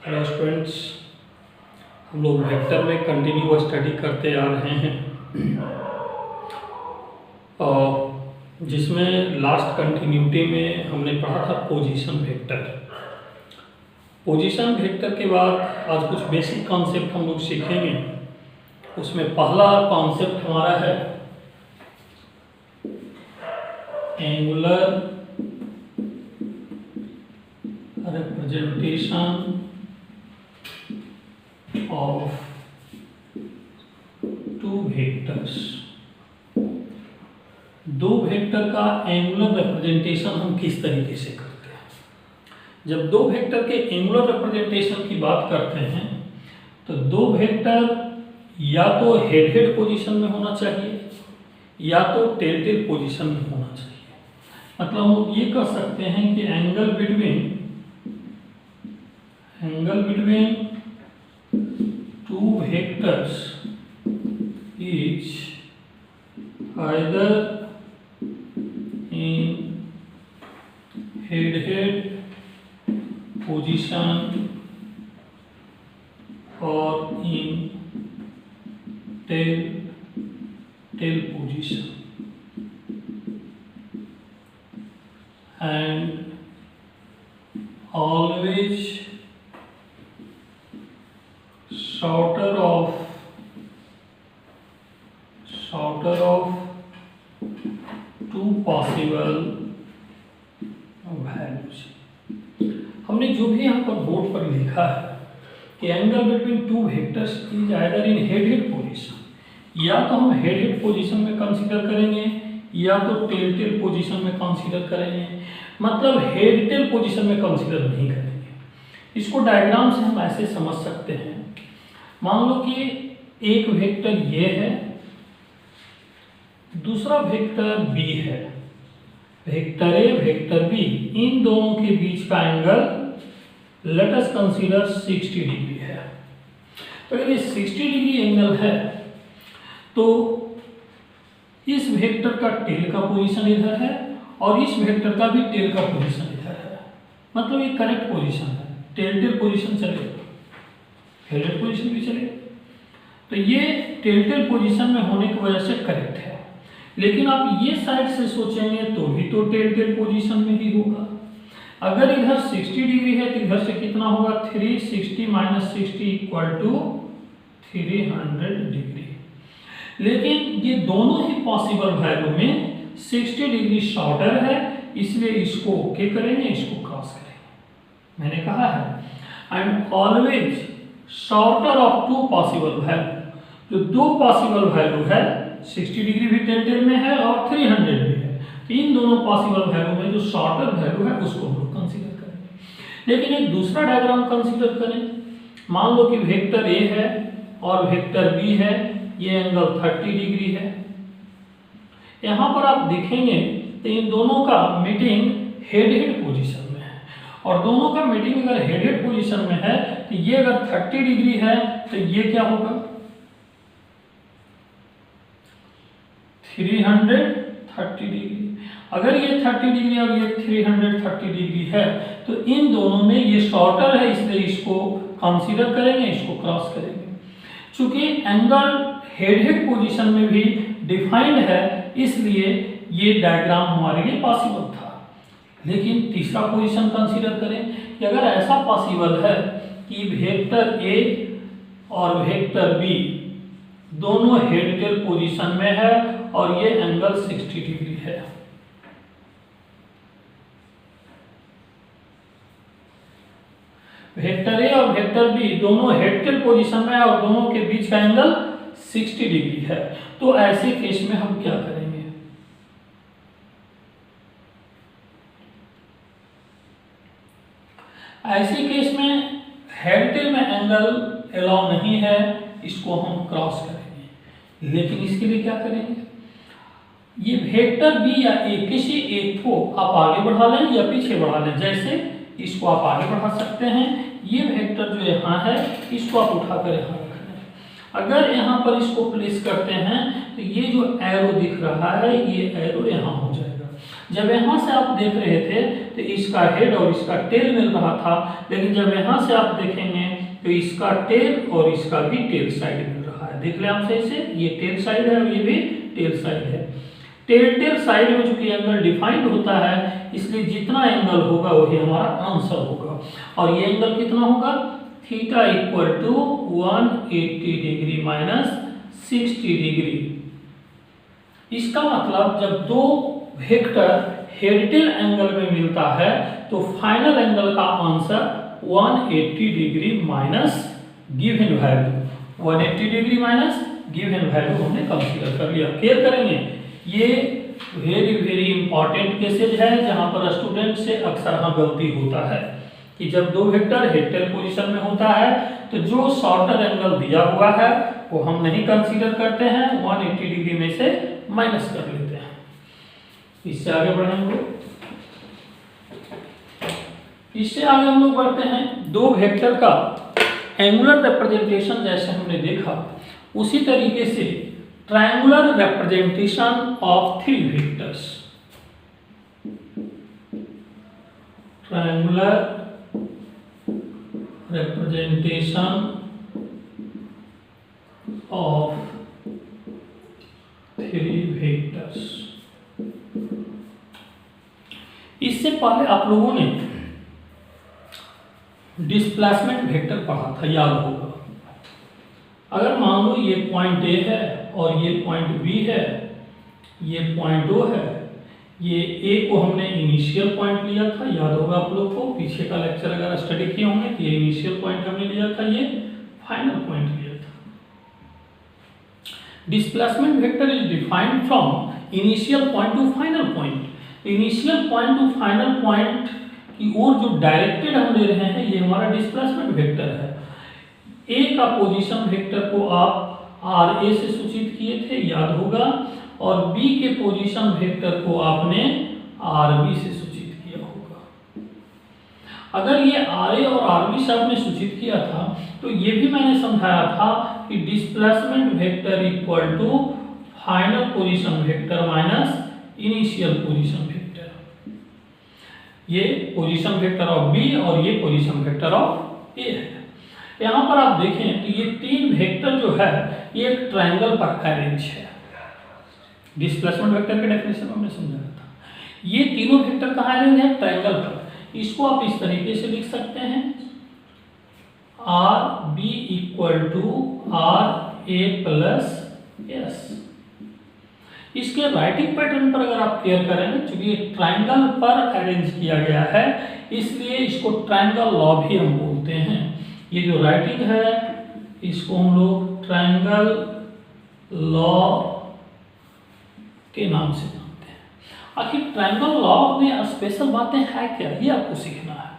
Hello students, हम लोग vector में कंटिन्यू स्टडी करते आ रहे हैं और जिसमें लास्ट कंटिन्यूटी में हमने पढ़ा था पोजीशन वेक्टर। पोजीशन वेक्टर के बाद आज कुछ बेसिक कॉन्सेप्ट हम लोग सीखेंगे। उसमें पहला कॉन्सेप्ट हमारा है angular representation of two vectors। दो वेक्टर का एंगुलर रिप्रेजेंटेशन हम किस तरीके से करते हैं। जब दो वेक्टर के एंगुलर रिप्रेजेंटेशन की बात करते हैं तो दो वेक्टर या तो हेड हेड पोजीशन में होना चाहिए या तो टेल टेल पोजीशन में होना चाहिए। मतलब हम ये कह सकते हैं कि angle between two vectors is either in head-head position or in tail position, and always shorter of two possible values। हमने जो भी यहाँ पर बोर्ड पर लिखा है कि angle between two vectors is either in head head position, या तो हम हेड हेड पोजीशन में कंसीडर करेंगे या तो टेल टेल पोजीशन में कंसीडर करेंगे। मतलब हेड टेल पोजीशन में कंसीडर नहीं करेंगे। इसको डायग्राम से हम ऐसे समझ सकते हैं। मान लो कि एक वेक्टर ये है, दूसरा वेक्टर बी है। वेक्टर ए वेक्टर बी, इन दोनों के बीच का angle let us consider 60 degree है। तो अगर ये 60 डिग्री एंगल है तो इस वेक्टर का टेल का पोजीशन इधर है और इस वेक्टर का भी टेल का पोजीशन इधर है। मतलब ये करेक्ट पोजीशन है। टेल टेल पोजीशन चलेगा, हेड हेड पोजीशन भी चलेगा। तो ये टेल टेल पोजीशन में होने की वजह से करेक्ट है। लेकिन आप ये साइड से सोचेंगे तो भी तो टेल टेल पोजीशन में ही होगा। अगर इधर 60 डिग्री है तो इधर से कितना होगा, 360 - 60 = 300 डिग्री। लेकिन ये दोनों ही पॉसिबल वैल्यू में 60 डिग्री शॉर्टर है, इसलिए इसको ओके करेंगे, इसको क्रॉस करेंगे। मैंने कहा है I am always shorter of two possible value. जो दो पॉसिबल वैल्यू है, 60 डिग्री भी टेल टेल में है और 300 भी है, तो इन दोनों पॉसिबल वैल्यू में जो शॉर्टर वैल्यू है उसको हम लोग कंसीडर करेंगे। लेकिन एक दूसरा डायग्राम कंसीडर करें। मान लो कि वेक्टर ए है और वेक्टर बी है, ये एंगल 30 डिग्री है। यहाँ पर आप देखेंगे तो इन दोनों का मीटिंग हेड हेड पोजीशन में है, और दोनों का मीटिंग अगर हेड हेड पोजीशन में है तो ये अगर 30 डिग्री है तो ये क्या होगा, 330 डिग्री। अगर ये 30 डिग्री और ये 330 डिग्री है तो इन दोनों में ये शॉर्टर है, इसलिए इसको कंसीडर करेंगे, इसको क्रॉस करेंगे। चूंकि एंगल हेड हेड पोजीशन में भी डिफाइंड है, इसलिए ये डायग्राम हमारे लिए पॉसिबल था। लेकिन तीसरा पोजीशन कंसीडर करें कि अगर ऐसा पॉसिबल है कि वेक्टर ए और वेक्टर बी दोनों हेड टेल पोजीशन में है और ये एंगल 60 डिग्री है। वेक्टर ए और वेक्टर बी दोनों हेड टेल पोजीशन में है और दोनों के बीच का एंगल 60 डिग्री है। तो ऐसे केस में हम क्या करेंगे, ऐसे केस में हेड टेल में एंगल अलाउ नहीं है, इसको हम क्रॉस करेंगे। लेकिन इसके लिए क्या करेंगे, ये वेक्टर बी या ए किसी एक को आप आगे बढ़ा लें या पीछे बढ़ा लें। जैसे इसको आप आगे बढ़ा सकते हैं, ये वेक्टर जो यहाँ है इसको आप उठाकर यहाँ रख लें। अगर यहाँ पर इसको प्लेस करते हैं तो ये जो एरो दिख रहा है ये एरो यहाँ हो जाएगा। जब यहाँ से आप देख रहे थे तो इसका हेड और इसका टेल मिल रहा था, लेकिन जब यहाँ से आप देखेंगे तो इसका टेल और इसका भी टेल साइड मिल रहा है। देख ले आप सही से, ये टेल साइड है और ये भी टेल साइड है। टेल साइड में चूंकि एंगल डिफाइंड होता है, इसलिए जितना एंगल होगा वही हमारा आंसर होगा। और ये एंगल कितना होगा, theta equal to 180 degree minus 60 degree. इसका मतलब जब दो वेक्टर हेड टेल एंगल में मिलता है तो फाइनल एंगल का answer 180 degree minus given value, 180 degree minus given value हमने कंसीडर कर लिया। क्लियर करेंगे, ये वेरी वेरी इंपॉर्टेंट केसेज है जहां पर स्टूडेंट से अक्सर हाँ गलती होता है कि जब दो वेक्टर हेड टेल पोजीशन में होता है तो जो शॉर्टर एंगल दिया हुआ है वो हम नहीं कंसीडर करते हैं, 180 डिग्री में से माइनस कर लेते हैं। इससे आगे बढ़ेंगे, इससे आगे हम लोग बढ़ते हैं। दो वेक्टर का एंगुलर रिप्रेजेंटेशन जैसे हमने देखा, उसी तरीके से triangular representation of three vectors, triangular representation of three vectors. इससे पहले आप लोगों ने डिस्प्लेसमेंट वेक्टर पढ़ा था, याद होगा। अगर मान लो ये पॉइंट ए है और ये पॉइंट बी है, ये पॉइंट ओ है, ये ए को हमने इनिशियल पॉइंट लिया था, याद होगा आप लोग को, पीछे का लेक्चर अगर स्टडी किए होंगे तो ये इनिशियल पॉइंट हमने लिया था, ये फाइनल पॉइंट लिया था। Displacement vector is defined from initial point to final point. Initial point to final point की ओर जो डायरेक्टेड हम ले रहे हैं, ये हमारा डिस्प्लेसमेंट वेक्टर है। ए का पोजीशन वेक्टर को आप आर ए से सूचित किए थे, याद होगा, और बी के पोजीशन वेक्टर को आपने आर बी से सूचित किया होगा। अगर ये आर ए और आर बी से आपने सूचित किया था तो ये भी मैंने समझाया था कि displacement vector equal to final position vector minus initial position vector. ये पोजीशन वेक्टर ऑफ बी और ये पोजीशन वेक्टर ऑफ ए है। यहाँ पर आप देखें तो ये तीन वेक्टर जो है ये एक ट्रायंगल पर अरेंज है। डिस्प्लेसमेंट वेक्टर के डेफिनेशन में हमने समझाया था, ये तीनों वेक्टर कहाँ अरेंज है, ट्रायंगल पर। इसको आप इस तरीके से लिख सकते हैं, R B equal to R A plus S. इसके राइटिंग पैटर्न पर अगर आप केयर करेंगे, क्योंकि ये ट्रायंगल पर अरेंज किया गया है इसलिए इसको ट्रायंगल लॉ भी हम बोलते हैं। ये जो राइटिंग है इसको हम लोग ट्रायंगल लॉ के नाम से जानते हैं। आखिर ट्रायंगल लॉ में स्पेशल बातें हैं क्या, ये आपको सीखना है।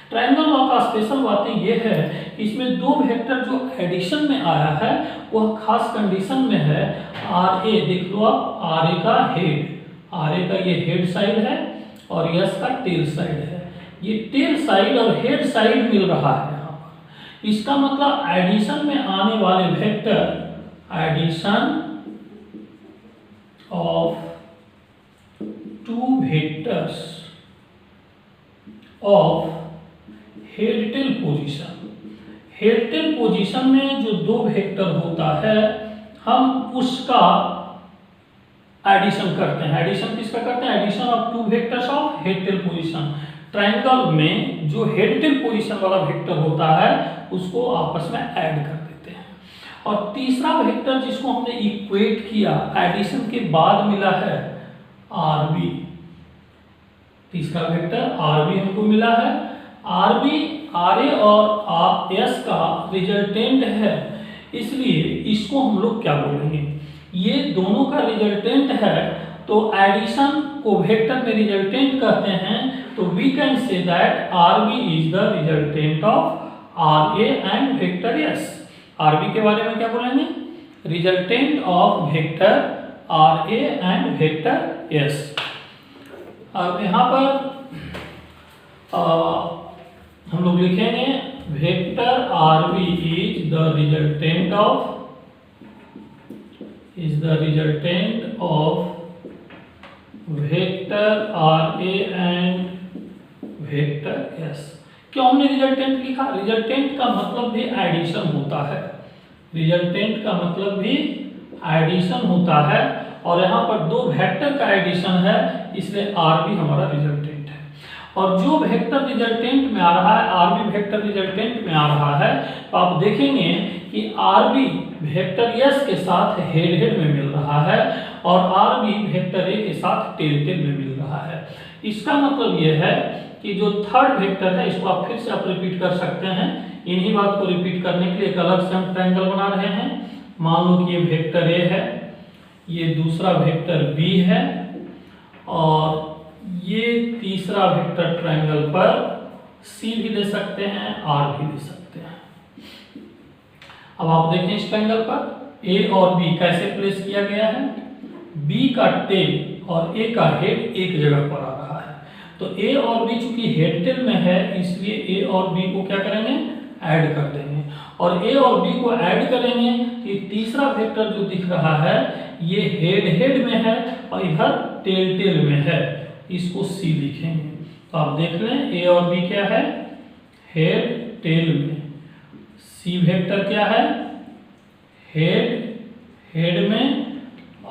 ट्रायंगल लॉ का स्पेशल बातें ये है कि इसमें दो वेक्टर जो एडिशन में आया है वह खास कंडीशन में है। आर ए देख लो आप, आर ए का हेड, आर ए का ये हेड साइड है और एस का टेल साइड है। ये टेल साइड और हेड साइड मिल रहा है यहाँ पर। इसका मतलब एडिशन में आने वाले vector, addition of two vectors of head tail position. Head tail position में जो दो वेक्टर होता है हम उसका एडिशन करते हैं। एडिशन किसका करते हैं, addition of two vectors of head tail position. Triangle में जो हेड टेल पोजीशन वाला वेक्टर होता है उसको आपस में ऐड कर देते हैं। और तीसरा वेक्टर जिसको हमने इक्वेट किया, एडिशन के बाद मिला है आर बी। तीसरा वेक्टर आर बी हमको मिला है। आर बी आर ए और एस का रिजल्टेंट है, इसलिए इसको हम लोग क्या बोलेंगे, ये दोनों का रिजल्टेंट है तो एडिशन को वेक्टर में रिजल्टेंट कहते हैं। तो we can say that R B is the resultant of R A and vector S. R B के बारे में क्या बोलेंगे, resultant of vector R A and vector S. अब यहाँ पर हम लोग लिखेंगे vector R B is the resultant of vector R A and vector S. क्यों हमने रिजल्टेंट लिखा? रिजल्टेंट का मतलब भी एडिशन होता है, रिजल्टेंट का मतलब भी एडिशन होता है, और यहाँ पर दो वेक्टर का एडिशन है, इसलिए आर भी हमारा रिजल्टेंट है। और जो वेक्टर रिजल्टेंट में आ रहा है, आर बी वेक्टर रिजल्टेंट में आ रहा है, तो आप देखेंगे कि आर बी वेक्टर एस के साथ हेड हेड में मिल रहा है और आर बी वेक्टर ए के साथ टेल टेल में मिल रहा है। इसका मतलब यह है कि जो थर्ड वेक्टर है, इसको आप फिर से आप रिपीट कर सकते हैं। इन्हीं बात को रिपीट करने के लिए एक अलग से हम ट्रायंगल बना रहे हैं। मान लो कि ये वेक्टर ए है, ये दूसरा वेक्टर बी है, और ये तीसरा वेक्टर ट्रायंगल पर सी भी दे सकते हैं, आर भी दे सकते हैं। अब आप देखें इस ट्रायंगल पर ए और बी कैसे प्लेस किया गया है। बी का टेल और ए का हेड एक जगह पर आ रहा है, तो ए और बी चूंकि हेड टेल में है, इसलिए ए और बी को क्या करेंगे, ऐड कर देंगे। और ए और बी को ऐड करेंगे कि तीसरा वेक्टर जो दिख रहा है ये हेड हेड में है और इधर टेल टेल में है, इसको सी लिखेंगे। तो आप देख लें ए और बी क्या है, हेड टेल में। सी वेक्टर क्या है, हेड हेड में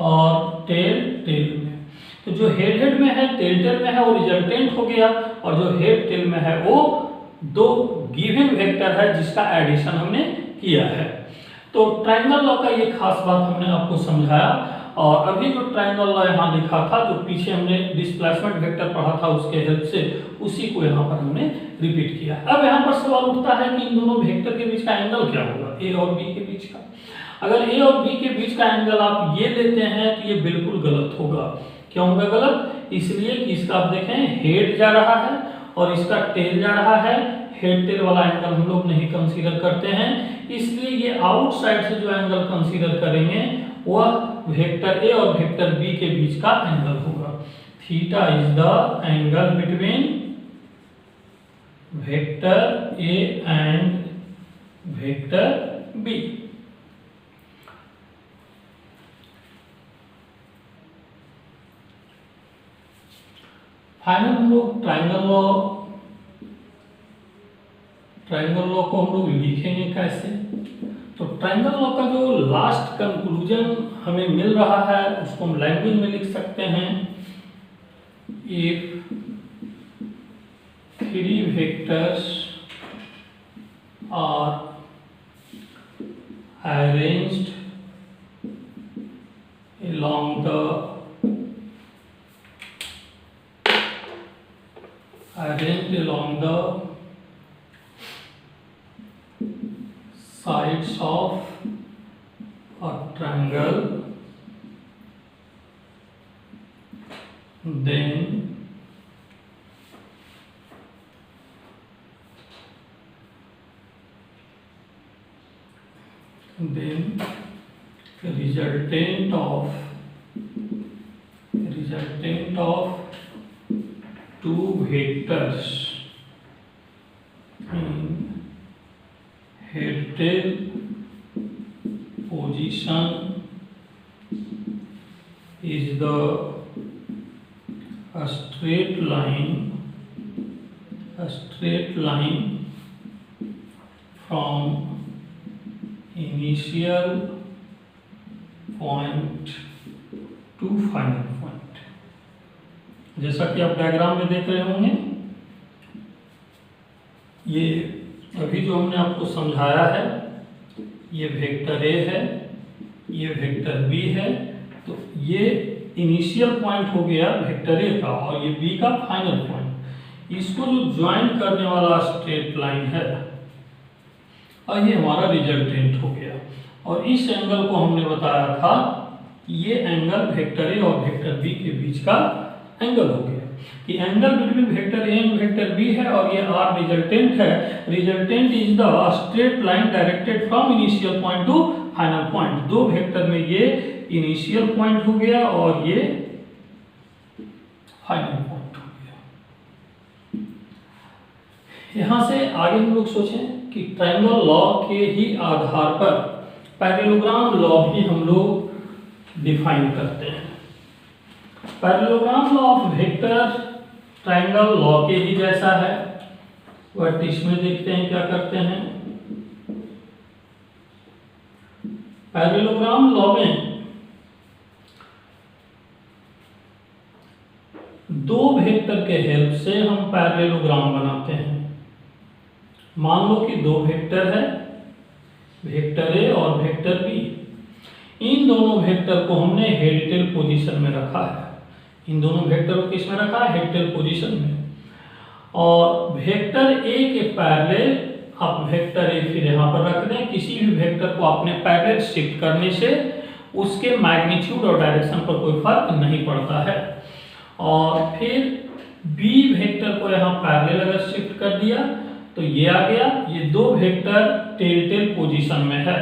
और टेल टेल में। तो जो हेड हेड में है, टेल टेल में है, वो रिजल्टेंट हो गया, और जो हेड टेल में है वो दो गिवन वेक्टर है जिसका एडिशन हमने किया है। तो ट्रायंगल लॉ का ये खास बात हमने आपको समझाया। और अभी जो ट्रायंगल लॉ यहाँ लिखा था, जो पीछे हमने डिस्प्लेसमेंट वेक्टर पढ़ा था उसके हेल्प से, उसी को यहाँ पर हमने रिपीट किया। अब यहाँ पर सवाल उठता है कि इन दोनों वेक्टर के बीच का एंगल क्या होगा, ए और बी के बीच का। अगर ए और बी के बीच का एंगल आप ये लेते हैं तो ये बिल्कुल गलत होगा। क्यों होगा गलत? इसलिए कि इसका आप देखें हेड जा रहा है और इसका टेल जा रहा है। हेड टेल वाला एंगल हम लोग नहीं कंसीडर करते हैं, इसलिए ये आउटसाइड से जो एंगल कंसीडर करेंगे वह वेक्टर ए और वेक्टर बी के बीच का एंगल होगा। Theta is the angle between vector A and vector B. Final हम लोग ट्रायंगल लॉ को हम लोग लिखेंगे कैसे। तो ट्रायंगल लॉ का जो लास्ट कंक्लूजन हमें मिल रहा है उसको हम लैंग्वेज में लिख सकते हैं। If three vectors are arranged along the sides of a triangle, then the resultant of two vectors in head-tail position is the straight line from initial point to final point। जैसा कि आप diagram में देख रहे होंगे, ये अभी जो हमने आपको समझाया है, ये वेक्टर ए है, ये वेक्टर बी है, तो ये इनिशियल पॉइंट हो गया वेक्टर ए का और ये बी का फाइनल पॉइंट। इसको जो ज्वाइन करने वाला स्ट्रेट लाइन है और ये हमारा रिजल्टेंट हो गया। और इस एंगल को हमने बताया था कि ये एंगल वेक्टर ए और वेक्टर बी के बीच का एंगल हो गया कि angle between vector A and vector B है और ये आर रिजल्टेंट है। Resultant is the straight line directed from initial point to final point. दो वेक्टर में ये इनिशियल पॉइंट हो गया और ये फाइनल पॉइंट हो गया। यहां से आगे हम लोग सोचें कि ट्रायंगल लॉ के ही आधार पर पैरेललोग्राम लॉ भी हम लोग डिफाइन करते हैं। Parallelogram law of vector triangle law के ही जैसा है, बट इसमें देखते हैं क्या करते हैं। पैरेललोग्राम लॉ में दो वेक्टर के हेल्प से हम पैरेललोग्राम बनाते हैं। मान लो कि दो वेक्टर है, वेक्टर ए और वेक्टर बी। इन दोनों वेक्टर को हमने हेड टेल पोजीशन में रखा है। इन दोनों वेक्टर को किस में रखा है? हेड टेल पोजीशन में। और वेक्टर ए के पैरेलल आप वेक्टर ए फिर यहाँ पर रख दें। किसी भी वेक्टर को अपने पैरेलल शिफ्ट करने से उसके मैग्नीट्यूड और डायरेक्शन पर कोई फर्क नहीं पड़ता है। और फिर बी वेक्टर को यहाँ पैरेलल अगर शिफ्ट कर दिया तो ये आ गया। ये दो वेक्टर टेल टेल पोजीशन में है।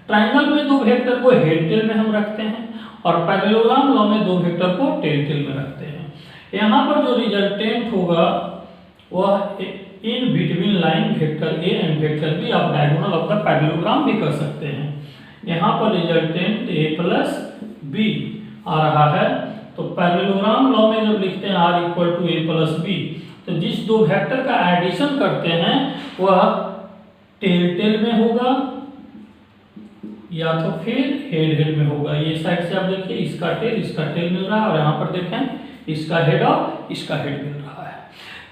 ट्रायंगल में दो वेक्टर को हेड टेल में हम रखते हैं और पैरेललोग्राम लॉ में दो वेक्टर को टेल टेल में रखते हैं। यहाँ पर जो रिजल्टेंट होगा वह in between line vector A and vector B आप डायगोनल ऑफ द पैरेललोग्राम भी कर सकते हैं। यहाँ पर रिजल्टेंट ए प्लस बी आ रहा है। तो पैरेललोग्राम लॉ में जब लिखते हैं r equal to A plus B, तो जिस दो वेक्टर का एडिशन करते हैं वह टेल टेल में होगा या तो फिर हेड हेड में होगा। ये साइड से आप देखिए, इसका टेल मिल रहा है और यहाँ पर देखें इसका हेड और इसका हेड मिल रहा है।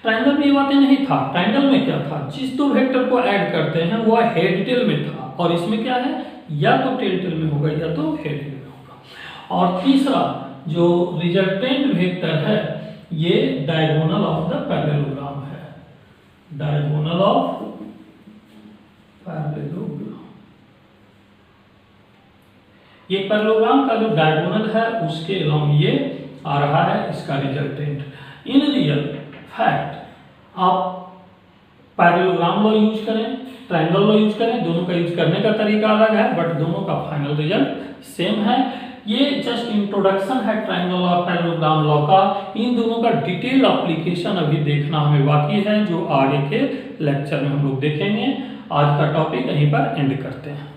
ट्रायंगल में ये बातें नहीं था। ट्रायंगल में क्या था? जिस दो वेक्टर को ऐड करते हैं वह हेड टेल में था और इसमें क्या है? या तो टेल टेल में होगा या तो हेड हेड में होगा। और तीसरा जो रिजल्टेंट वेक्टर है ये डायगोनल ऑफ द पैरेललोग्राम है। डायगोनल ऑफ पैरेललोग्राम, ये पैरेललोग्राम का जो डायगोनल है उसके अलॉन्ग ये आ रहा है इसका रिजल्टेंट। इन रियल फैक्ट आप पैरेललोग्राम लॉ यूज करें, ट्रायंगल लॉ यूज करें, दोनों का यूज करने का तरीका अलग है बट दोनों का फाइनल रिजल्ट सेम है। ये जस्ट इंट्रोडक्शन है ट्रायंगल और पैरेललोग्राम लॉ का। इन दोनों का डिटेल एप्लीकेशन अभी देखना हमें बाकी है, जो आगे के लेक्चर में हम लोग देखेंगे। आज का टॉपिक यहीं पर एंड करते हैं।